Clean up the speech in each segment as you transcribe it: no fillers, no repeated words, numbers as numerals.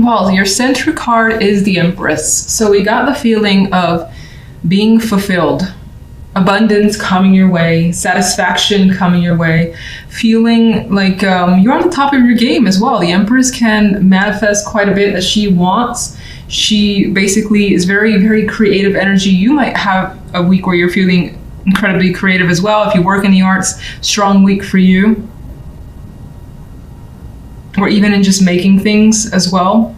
Well, your center card is the Empress. So we got the feeling of being fulfilled, abundance coming your way, satisfaction coming your way, feeling like you're on the top of your game as well. The Empress can manifest quite a bit as she wants. She basically is very, very creative energy. You might have a week where you're feeling incredibly creative as well. If you work in the arts, strong week for you. Or even in just making things as well.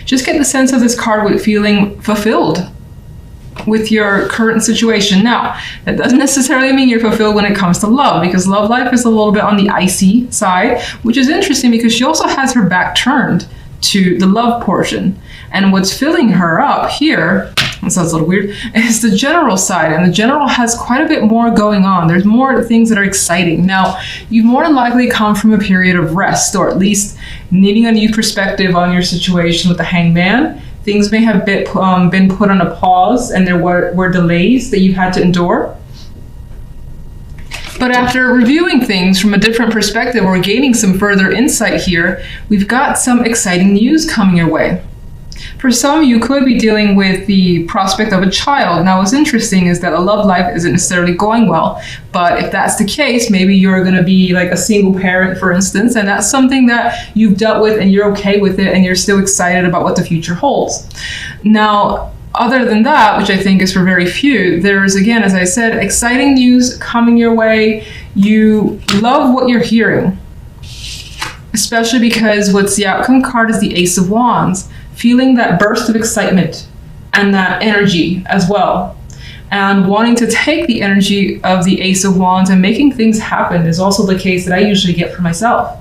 Just get the sense of this card with feeling fulfilled with your current situation. Now, that doesn't necessarily mean you're fulfilled when it comes to love, because love life is a little bit on the icy side, which is interesting because she also has her back turned to the love portion. And what's filling her up here, that sounds a little weird, is the general side. And the general has quite a bit more going on. There's more things that are exciting. Now, you've more than likely come from a period of rest, or at least needing a new perspective on your situation with the Hangman. Things may have been put on a pause, and there were delays that you've had to endure. But after reviewing things from a different perspective or gaining some further insight here, we've got some exciting news coming your way. For some, you could be dealing with the prospect of a child. Now, what's interesting is that a love life isn't necessarily going well. But if that's the case, maybe you're going to be like a single parent, for instance, and that's something that you've dealt with and you're okay with it and you're still excited about what the future holds. Now, other than that, which I think is for very few, there's, again, as I said, exciting news coming your way. You love what you're hearing, especially because what's the outcome card is the Ace of Wands. Feeling that burst of excitement and that energy as well. And wanting to take the energy of the Ace of Wands and making things happen is also the case that I usually get for myself.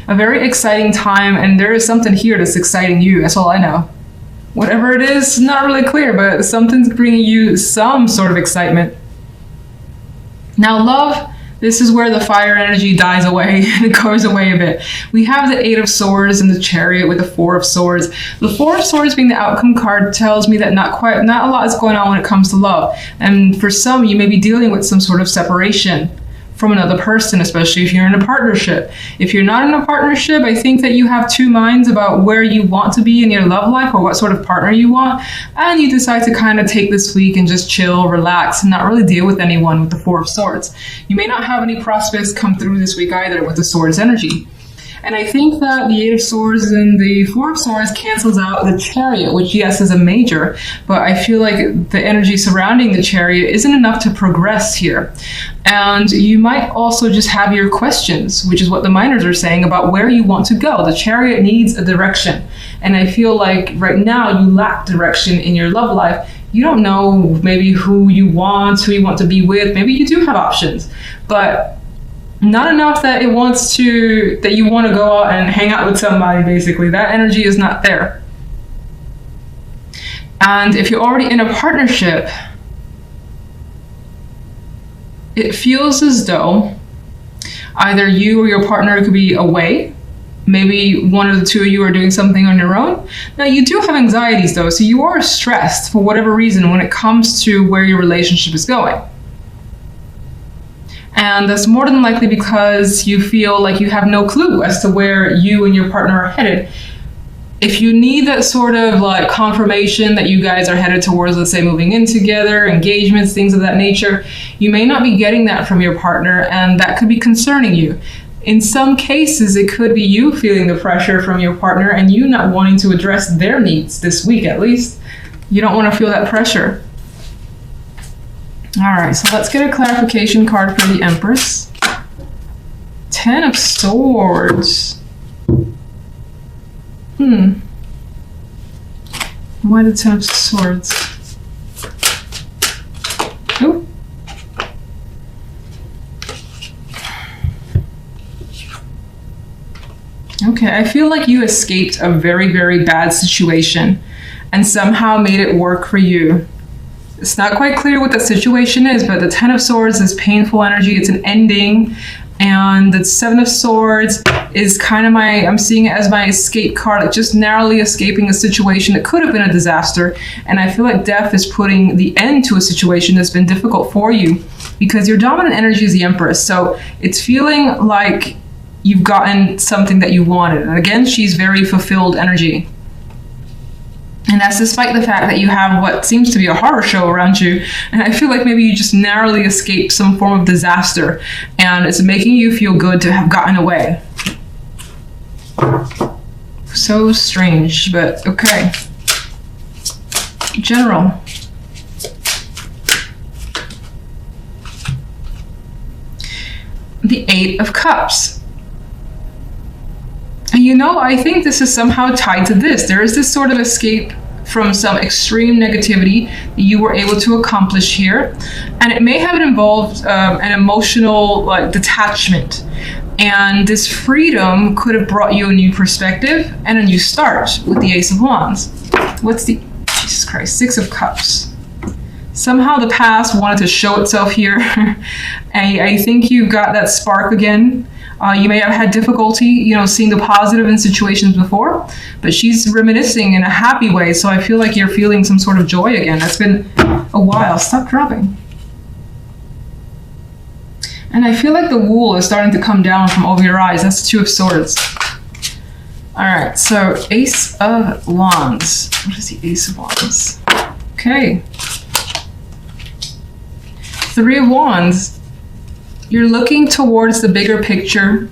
A very exciting time, and there is something here that's exciting you, that's all I know. Whatever it is, not really clear, but something's bringing you some sort of excitement. Now, love, this is where the fire energy dies away and it goes away a bit. We have the Eight of Swords and the Chariot with the Four of Swords. The Four of Swords being the outcome card tells me that not a lot is going on when it comes to love. And for some, you may be dealing with some sort of separation from another person, especially if you're in a partnership. If you're not in a partnership, I think that you have two minds about where you want to be in your love life or what sort of partner you want, and you decide to kind of take this week and just chill, relax, and not really deal with anyone with the Four of Swords. You may not have any prospects come through this week either with the Swords energy. And I think that the Eight of Swords and the Four of Swords cancels out the Chariot, which, yes, is a major, but I feel like the energy surrounding the Chariot isn't enough to progress here. And you might also just have your questions, which is what the minors are saying about where you want to go. The Chariot needs a direction. And I feel like right now you lack direction in your love life. You don't know maybe who you want to be with. Maybe you do have options, but not enough that you want to go out and hang out with somebody, basically. That energy is not there. And if you're already in a partnership, it feels as though either you or your partner could be away. Maybe one of the two of you are doing something on your own. Now, you do have anxieties, though, so you are stressed for whatever reason when it comes to where your relationship is going. And that's more than likely because you feel like you have no clue as to where you and your partner are headed. If you need that sort of like confirmation that you guys are headed towards, let's say, moving in together, engagements, things of that nature, you may not be getting that from your partner, and that could be concerning you. In some cases, it could be you feeling the pressure from your partner and you not wanting to address their needs this week, at least. You don't want to feel that pressure. All right, so let's get a clarification card for the Empress. Ten of Swords. Why the Ten of Swords? Ooh. Okay, I feel like you escaped a very, very bad situation and somehow made it work for you. It's not quite clear what the situation is, but the Ten of Swords is painful energy. It's an ending. And the Seven of Swords is kind of I'm seeing it as my escape card, like just narrowly escaping a situation that could have been a disaster. And I feel like death is putting the end to a situation that's been difficult for you because your dominant energy is the Empress. So it's feeling like you've gotten something that you wanted. And again, she's very fulfilled energy. And that's despite the fact that you have what seems to be a horror show around you. And I feel like maybe you just narrowly escaped some form of disaster. And it's making you feel good to have gotten away. So strange, but okay. General. The Eight of Cups. And you know, I think this is somehow tied to this. There is this sort of escape from some extreme negativity that you were able to accomplish here. And it may have involved an emotional detachment. And this freedom could have brought you a new perspective and a new start with the Ace of Wands. What's the, Jesus Christ, Six of Cups. Somehow the past wanted to show itself here. I think you got that spark again. You may have had difficulty, seeing the positive in situations before, but she's reminiscing in a happy way. So I feel like you're feeling some sort of joy again. That's been a while. Stop dropping. And I feel like the wool is starting to come down from over your eyes. That's Two of Swords. All right, so Ace of Wands. What is the Ace of Wands? Okay. Three of Wands. You're looking towards the bigger picture.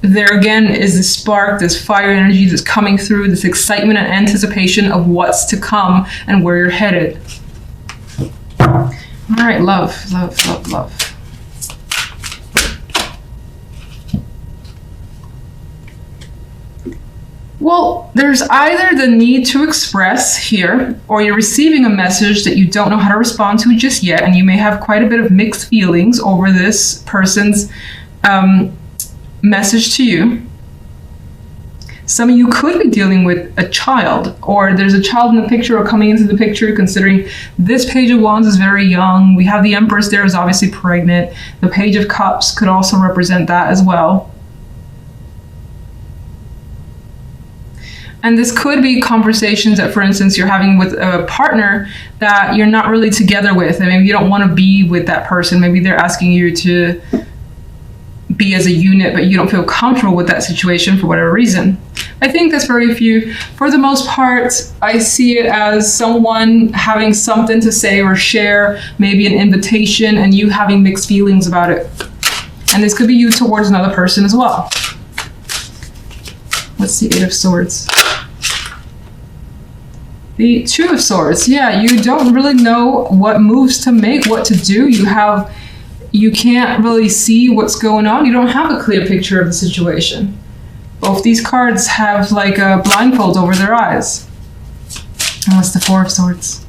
There again is this spark, this fire energy that's coming through, this excitement and anticipation of what's to come and where you're headed. All right, love, love, love, love. Well, there's either the need to express here, or you're receiving a message that you don't know how to respond to just yet, and you may have quite a bit of mixed feelings over this person's message to you. Some of you could be dealing with a child, or there's a child in the picture or coming into the picture, considering this Page of Wands is very young. We have the Empress there is obviously pregnant. The Page of Cups could also represent that as well. And this could be conversations that, for instance, you're having with a partner that you're not really together with. And maybe you don't want to be with that person. Maybe they're asking you to be as a unit, but you don't feel comfortable with that situation for whatever reason. I think that's very few. For the most part, I see it as someone having something to say or share, maybe an invitation, and you having mixed feelings about it. And this could be you towards another person as well. What's the Eight of Swords? The Two of Swords. Yeah, you don't really know what moves to make, what to do. You can't really see what's going on. You don't have a clear picture of the situation. Both these cards have like a blindfold over their eyes. And what's the Four of Swords?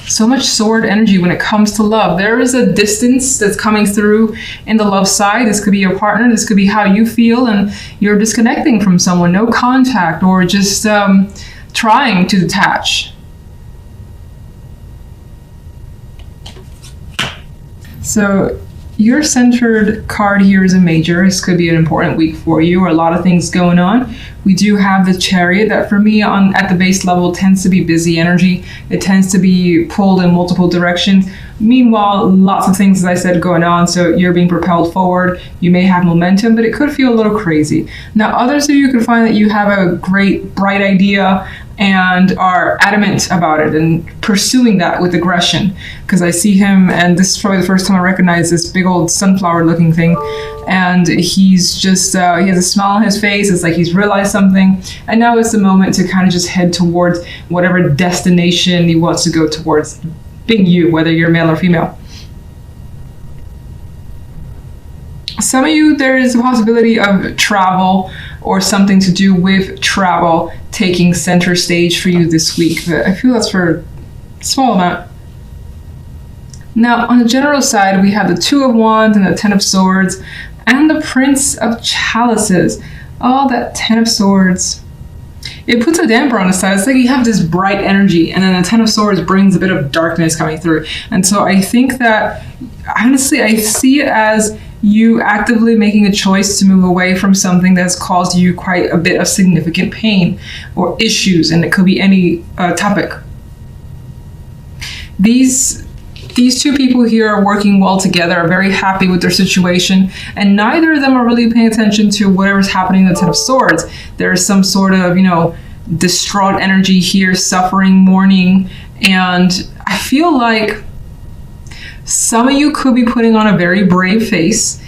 So much sword energy when it comes to love. There is a distance that's coming through in the love side. This could be your partner. This could be how you feel, and you're disconnecting from someone. No contact, or just trying to detach. So your centered card here is a Major. This could be an important week for you, or a lot of things going on. We do have the Chariot that for me at the base level tends to be busy energy. It tends to be pulled in multiple directions. Meanwhile, lots of things, as I said, going on. So you're being propelled forward. You may have momentum, but it could feel a little crazy. Now, others of you could find that you have a great, bright idea and are adamant about it and pursuing that with aggression. Because I see him, and this is probably the first time I recognize this big old sunflower looking thing. And he's just, he has a smile on his face. It's like he's realized something. And now is the moment to kind of just head towards whatever destination he wants to go towards, being you, whether you're male or female. Some of you, there is a possibility of travel or something to do with travel taking center stage for you this week. But I feel that's for a small amount. Now, on the general side, we have the Two of Wands and the Ten of Swords and the Prince of Chalices. Oh, that Ten of Swords. It puts a damper on the side. It's like you have this bright energy, and then the Ten of Swords brings a bit of darkness coming through. And so I think that, honestly, I see it as you actively making a choice to move away from something that's caused you quite a bit of significant pain or issues, and it could be any topic. These these two people here are working well together, are very happy with their situation, and neither of them are really paying attention to whatever's happening in the Ten of Swords. There's some sort of, distraught energy here, suffering, mourning, and I feel like some of you could be putting on a very brave face,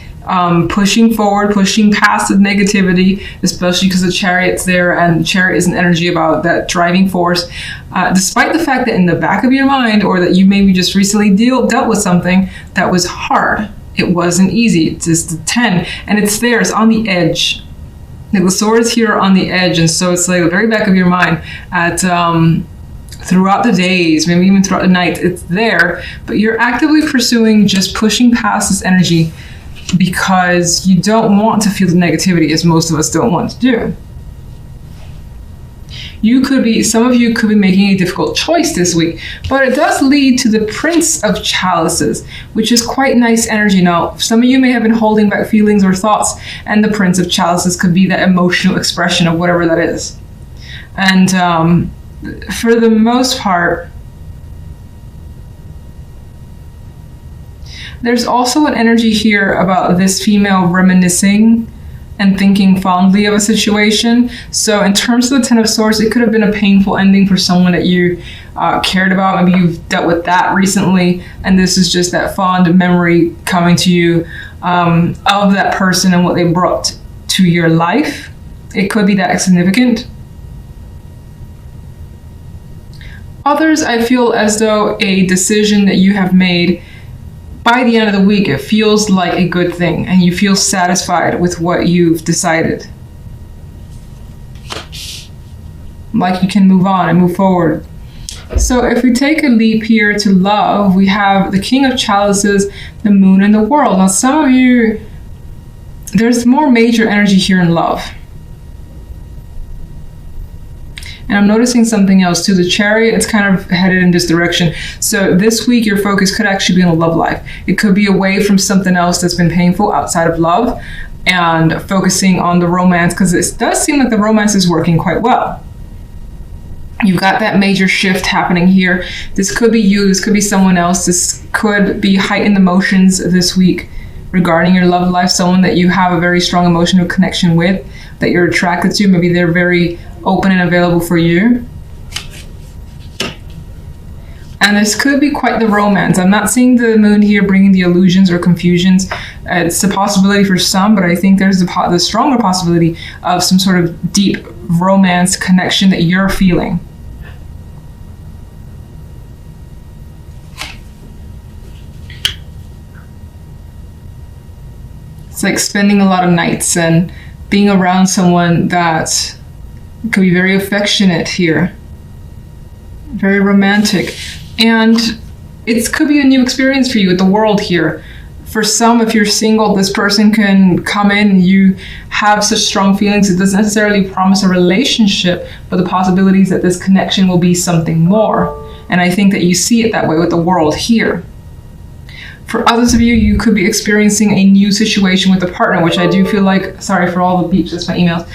pushing forward, pushing past the negativity, especially because the Chariot's there, and the Chariot is an energy about that driving force. Despite the fact that in the back of your mind, or that you maybe just recently dealt with something that was hard. It wasn't easy. It's just the 10, and it's there. It's on the edge. The sword is here on the edge, and so it's like the very back of your mind at throughout the days, maybe even throughout the night. It's there, but you're actively pursuing just pushing past this energy because you don't want to feel the negativity, as most of us don't want to do. Some of you could be making a difficult choice this week, but it does lead to the Prince of Chalices, which is quite nice energy. Now, some of you may have been holding back feelings or thoughts, and the Prince of Chalices could be that emotional expression of whatever that is. And for the most part, there's also an energy here about this female reminiscing and thinking fondly of a situation. So in terms of the Ten of Swords, it could have been a painful ending for someone that you cared about. Maybe you've dealt with that recently, and this is just that fond memory coming to you of that person and what they brought to your life. It could be that significant. Others, I feel as though a decision that you have made, by the end of the week, it feels like a good thing, and you feel satisfied with what you've decided. Like you can move on and move forward. So if we take a leap here to love, we have the King of Chalices, the Moon, and the World. Now, some of you, there's more major energy here in love. And I'm noticing something else too. The Chariot, it's kind of headed in this direction. So this week, your focus could actually be on the love life. It could be away from something else that's been painful outside of love and focusing on the romance, because it does seem like the romance is working quite well. You've got that major shift happening here. This could be you. This could be someone else. This could be heightened emotions this week regarding your love life, someone that you have a very strong emotional connection with, that you're attracted to. Maybe they're very open and available for you. And this could be quite the romance. I'm not seeing the Moon here bringing the illusions or confusions. It's a possibility for some, but I think there's the stronger possibility of some sort of deep romance connection that you're feeling. It's like spending a lot of nights and being around someone that could be very affectionate here, very romantic. And it could be a new experience for you with the World here. For some, if you're single, this person can come in and you have such strong feelings. It doesn't necessarily promise a relationship, but the possibilities that this connection will be something more. And I think that you see it that way with the World here. For others of you, you could be experiencing a new situation with a partner, which I do feel like, sorry for all the beeps, that's my emails.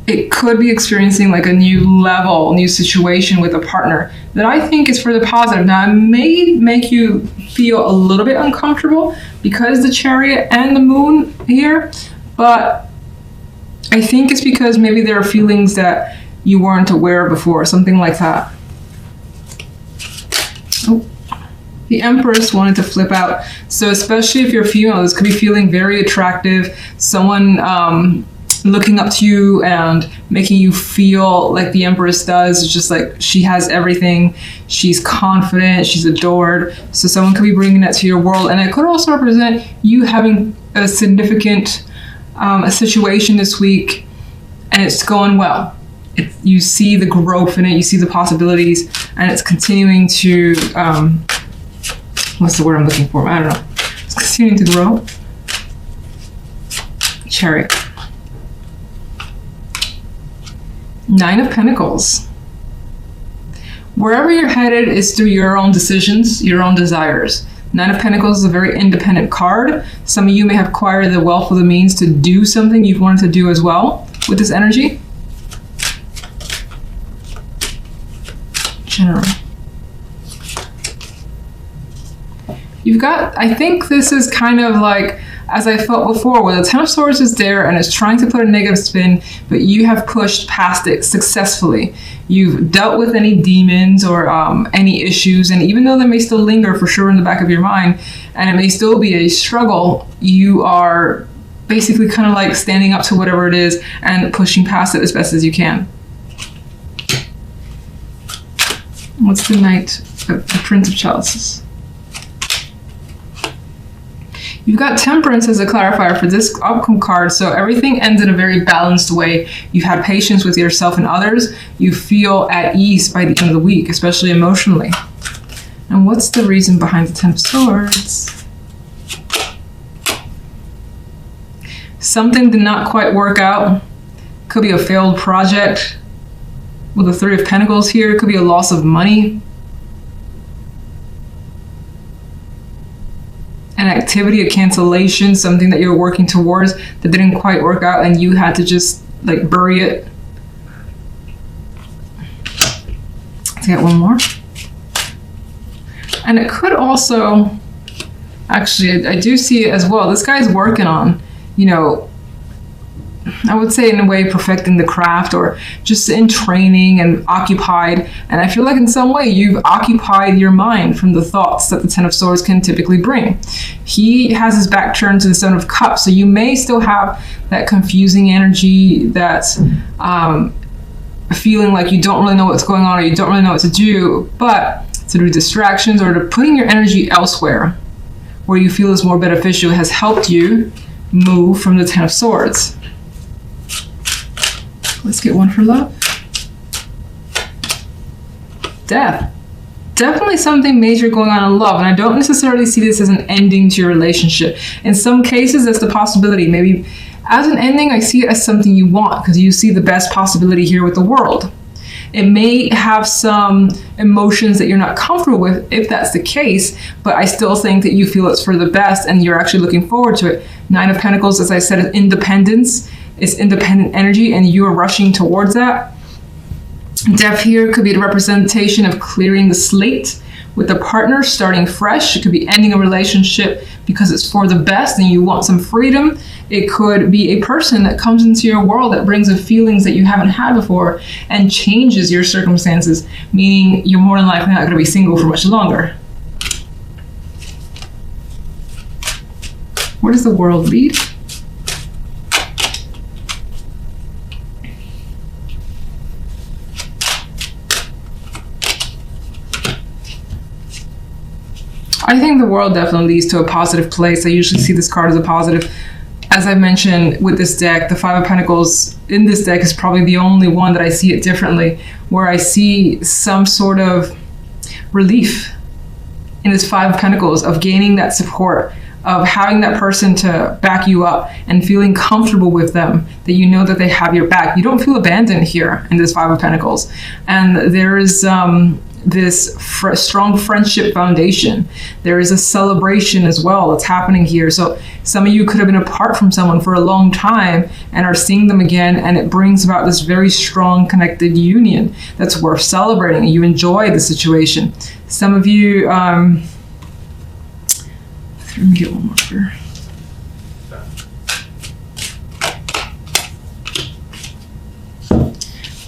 It could be experiencing like a new level, new situation with a partner that I think is for the positive. Now, it may make you feel a little bit uncomfortable because the Chariot and the Moon here, but I think it's because maybe there are feelings that you weren't aware of before, something like that. Oh. The Empress wanted to flip out. So especially if you're female, this could be feeling very attractive. Someone looking up to you and making you feel like the Empress does. It's just like she has everything. She's confident. She's adored. So someone could be bringing that to your world. And it could also represent you having a significant a situation this week, and it's going well. You see the growth in it. You see the possibilities, and it's continuing to... what's the word I'm looking for? I don't know. It's continuing to grow. Chariot. 9 of Pentacles. Wherever you're headed is through your own decisions, your own desires. 9 of Pentacles is a very independent card. Some of you may have acquired the wealth or the means to do something you've wanted to do as well with this energy. General. You've got, I think this is kind of like, as I felt before, where the Ten of Swords is there and it's trying to put a negative spin, but you have pushed past it successfully. You've dealt with any demons or any issues, and even though they may still linger for sure in the back of your mind, and it may still be a struggle, you are basically kind of like standing up to whatever it is and pushing past it as best as you can. What's the Knight, the Prince of Chalices? You've got Temperance as a clarifier for this outcome card, so everything ends in a very balanced way. You've had patience with yourself and others. You feel at ease by the end of the week, especially emotionally. And what's the reason behind the Ten of Swords? Something did not quite work out. Could be a failed project. With the Three of Pentacles here, it could be a loss of money. An activity, a cancellation, something that you're working towards that didn't quite work out and you had to just like bury it. Let's get one more. And it could also, actually, I do see it as well. This guy's working on, you know, I would say in a way perfecting the craft or just in training and occupied. And I feel like in some way you've occupied your mind from the thoughts that the Ten of Swords can typically bring. He has his back turned to the Seven of Cups, so you may still have that confusing energy, that feeling like you don't really know what's going on or you don't really know what to do, but through distractions or to putting your energy elsewhere where you feel is more beneficial has helped you move from the Ten of Swords. Let's get one for love. Death. Definitely something major going on in love, and I don't necessarily see this as an ending to your relationship. In some cases, that's the possibility. Maybe as an ending, I see it as something you want because you see the best possibility here with the World. It may have some emotions that you're not comfortable with if that's the case, but I still think that you feel it's for the best and you're actually looking forward to it. Nine of Pentacles, as I said, is independence. It's independent energy and you are rushing towards that. Death here could be the representation of clearing the slate with a partner, starting fresh. It could be ending a relationship because it's for the best and you want some freedom. It could be a person that comes into your world that brings the feelings that you haven't had before and changes your circumstances, meaning you're more than likely not going to be single for much longer. Where does the World lead? I think the World definitely leads to a positive place. I usually see this card as a positive. As I mentioned with this deck, the Five of Pentacles in this deck is probably the only one that I see it differently, where I see some sort of relief in this Five of Pentacles of gaining that support, of having that person to back you up and feeling comfortable with them, that you know that they have your back. You don't feel abandoned here in this Five of Pentacles. And there is this strong friendship foundation. There is a celebration as well that's happening here. So some of you could have been apart from someone for a long time and are seeing them again, and it brings about this very strong connected union that's worth celebrating. You enjoy the situation. Some of you, let me get one more here.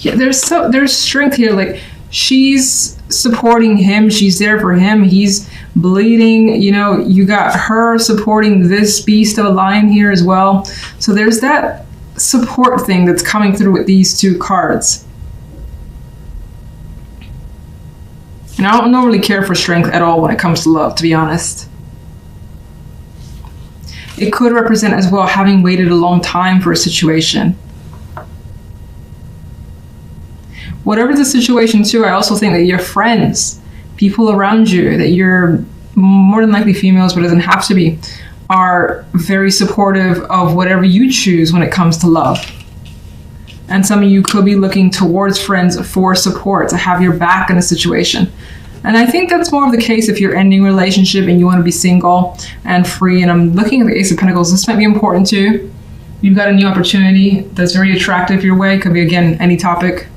Yeah, there's strength here. Like, she's supporting him, she's there for him, he's bleeding, you know, you got her supporting this beast of a lion here as well. So there's that support thing that's coming through with these two cards. And I don't normally care for strength at all when it comes to love, to be honest. It could represent as well having waited a long time for a situation. Whatever the situation too, I also think that your friends, people around you, that you're more than likely females, but it doesn't have to be, are very supportive of whatever you choose when it comes to love. And some of you could be looking towards friends for support, to have your back in a situation. And I think that's more of the case if you're ending a relationship and you want to be single and free. And I'm looking at the Ace of Pentacles. This might be important too. You've got a new opportunity that's very attractive your way. Could be, again, any topic.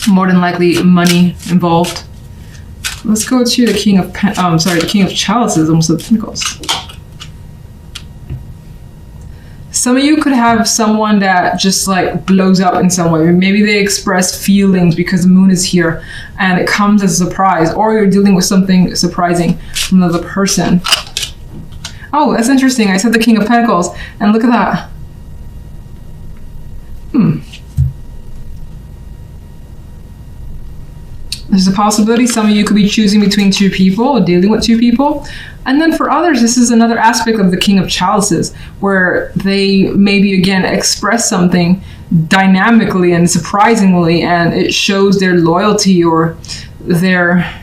More than likely money involved. Let's go to the King of the King of Chalices, almost the Pentacles. Some of you could have someone that just like blows up in some way. Maybe they express feelings because the moon is here and it comes as a surprise, or you're dealing with something surprising from another person. Oh, that's interesting. I said the King of Pentacles and look at that. There's a possibility some of you could be choosing between two people or dealing with two people. And then for others, this is another aspect of the King of Chalices where they maybe again express something dynamically and surprisingly, and it shows their loyalty or their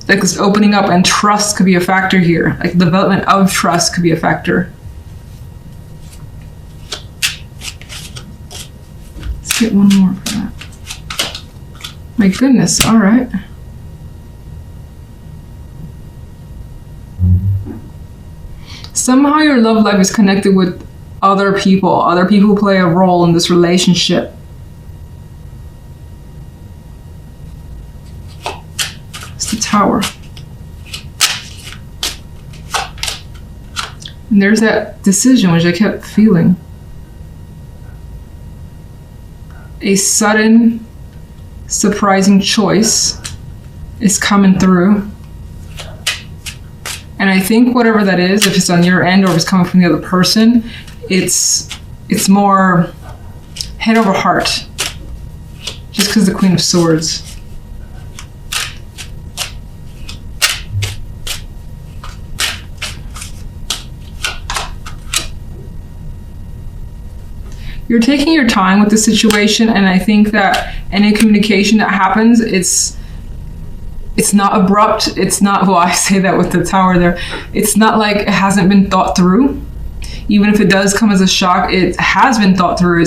like this opening up, and trust could be a factor here. Like development of trust could be a factor. Let's get one more for that. My goodness, all right. Somehow your love life is connected with other people. Other people play a role in this relationship. It's the Tower. And there's that decision which I kept feeling. A sudden, surprising choice is coming through. And I think whatever that is, if it's on your end or if it's coming from the other person, it's more head over heart. Just because the Queen of Swords. You're taking your time with the situation, and I think that any communication that happens, it's not abrupt. It's not, well, I say that with the Tower there. It's not like it hasn't been thought through. Even if it does come as a shock, it has been thought through.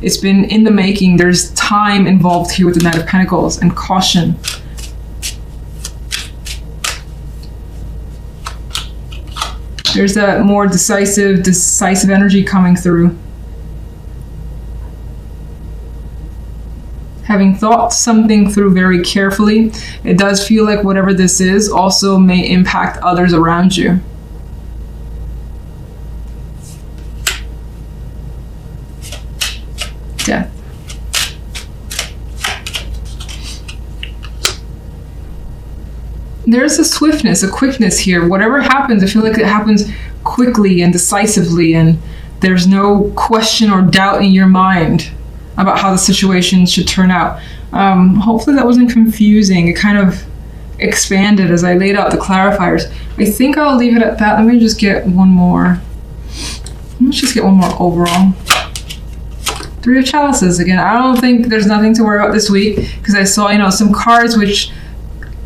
It's been in the making. There's time involved here with the Knight of Pentacles and caution. There's that more decisive energy coming through. Having thought something through very carefully, it does feel like whatever this is also may impact others around you. Death. There's a swiftness, a quickness here. Whatever happens, I feel like it happens quickly and decisively, and there's no question or doubt in your mind about how the situation should turn out. Hopefully that wasn't confusing. It kind of expanded as I laid out the clarifiers. I think I'll leave it at that. Let me just get one more. Let's just get one more overall. Three of Chalices again. I don't think there's nothing to worry about this week because I saw, some cards which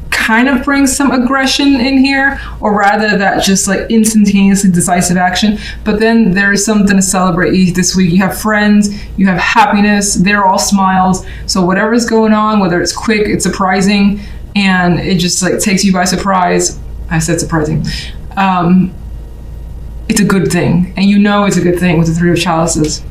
kind of bring some aggression in here, or rather that just like instantaneously decisive action. But then there's something to celebrate this week. You have friends, you have happiness, they're all smiles. So whatever's going on, whether it's quick, it's surprising, and it just like takes you by surprise. I said surprising. It's a good thing, and it's a good thing with the Three of Chalices.